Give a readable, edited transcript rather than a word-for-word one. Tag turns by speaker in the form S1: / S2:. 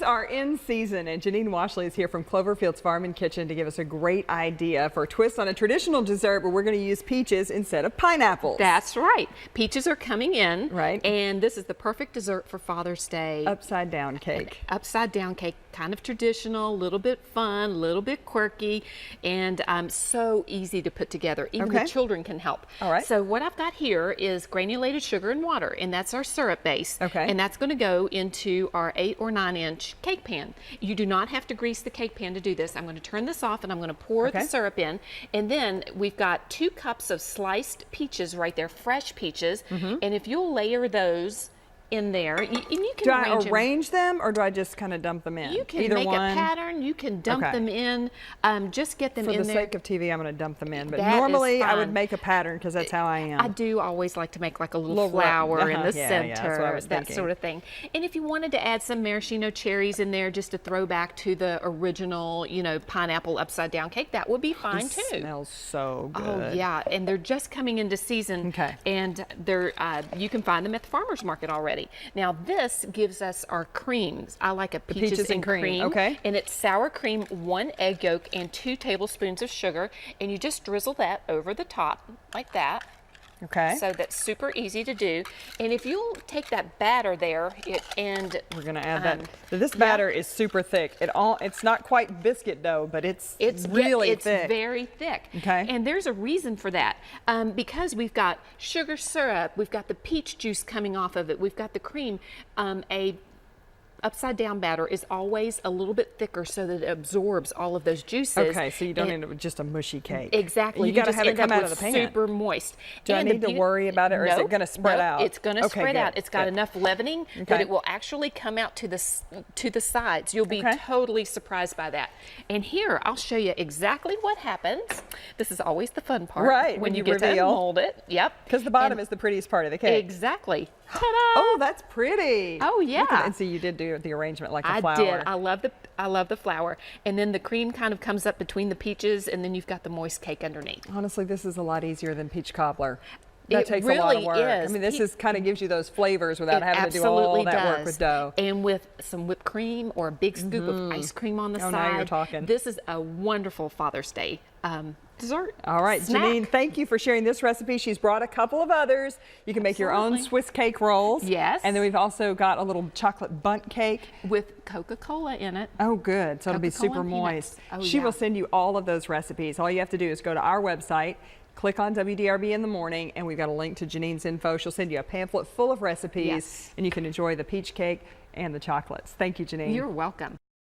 S1: are in season, and Janine Washle is here from Cloverfield's Farm and Kitchen to give us a great idea for a twist on a traditional dessert where we're going to use peaches instead of pineapples.
S2: That's right. Peaches are coming in.
S1: Right.
S2: And this is the perfect dessert for Father's Day.
S1: Upside down cake.
S2: Upside down cake, kind of traditional, a little bit fun, a little bit quirky, and so easy to put together. Even the children can help.
S1: All right.
S2: So what I've got here is granulated sugar and water, and that's our syrup base.
S1: Okay.
S2: And that's going to go into our 8 or 9-inch cake pan. You do not have to grease the cake pan to do this. I'm going to turn this off and I'm going to pour the syrup in, and then we've got 2 cups of sliced peaches right there, fresh peaches, and if you'll layer those in there, and you can
S1: do I arrange them or do I just kind of dump them in?
S2: You can
S1: Either
S2: make
S1: one.
S2: a pattern, you can dump them in, just get them in there.
S1: For the sake of TV, I'm going to dump them in, but
S2: That
S1: normally
S2: is
S1: I would
S2: fine.
S1: make a pattern because that's how I am.
S2: I do always like to make like a little flower in the center,
S1: that's what I was
S2: that
S1: thinking.
S2: sort of thing. And if you wanted to add some maraschino cherries in there just to throw back to the original, you know, pineapple upside down cake, that would be fine too.
S1: It smells so good.
S2: Oh yeah, and they're just coming into season, and they're you can find them at the farmer's market already. Now this gives us our creams. I like a peaches and cream.
S1: Okay.
S2: And it's sour cream, 1 egg yolk, and 2 tablespoons of sugar, and you just drizzle that over the top like that.
S1: Okay.
S2: So that's super easy to do. And if you'll take that batter there, and
S1: we're going to add that. So this batter is super thick. It's not quite biscuit dough, but it's really thick.
S2: It's very thick.
S1: Okay.
S2: And there's a reason for that. Because we've got sugar syrup, we've got the peach juice coming off of it, we've got the cream. A upside down batter is always a little bit thicker so that it absorbs all of those juices.
S1: Okay, so you don't end up with just a mushy cake.
S2: Exactly.
S1: You got to have it come out of the pan.
S2: Super moist.
S1: Do I need to worry about it, or is it going to spread out?
S2: It's going to spread out. It's got enough leavening that it will actually come out to the sides. You'll be totally surprised by that. And here, I'll show you exactly what happens. This is always the fun part.
S1: Right.
S2: When you get to mold it. Yep.
S1: Because the bottom is the prettiest part of the cake.
S2: Exactly. Ta-da!
S1: Oh, that's pretty.
S2: Oh yeah.
S1: And so you did do the arrangement like a flower.
S2: I did. I love the flour. And then the cream kind of comes up between the peaches, and then you've got the moist cake underneath.
S1: Honestly, this is a lot easier than peach cobbler. That takes
S2: really
S1: a lot of work.
S2: is.
S1: I mean, this kind of gives you those flavors without having to do all that work with dough.
S2: And with some whipped cream or a big scoop of ice cream on the side.
S1: Now you're talking.
S2: This is a wonderful Father's Day dessert.
S1: All right,
S2: snack.
S1: Janine, thank you for sharing this recipe. She's brought a couple of others. You can make your own Swiss cake rolls.
S2: Yes.
S1: And then we've also got a little chocolate bundt cake.
S2: With Coca-Cola in it.
S1: Oh, good. So it'll be super moist. She will send you all of those recipes. All you have to do is go to our website, click on WDRB in the morning, and we've got a link to Janine's info. She'll send you a pamphlet full of recipes, and you can enjoy the peach cake and the chocolates. Thank you, Janine.
S2: You're welcome.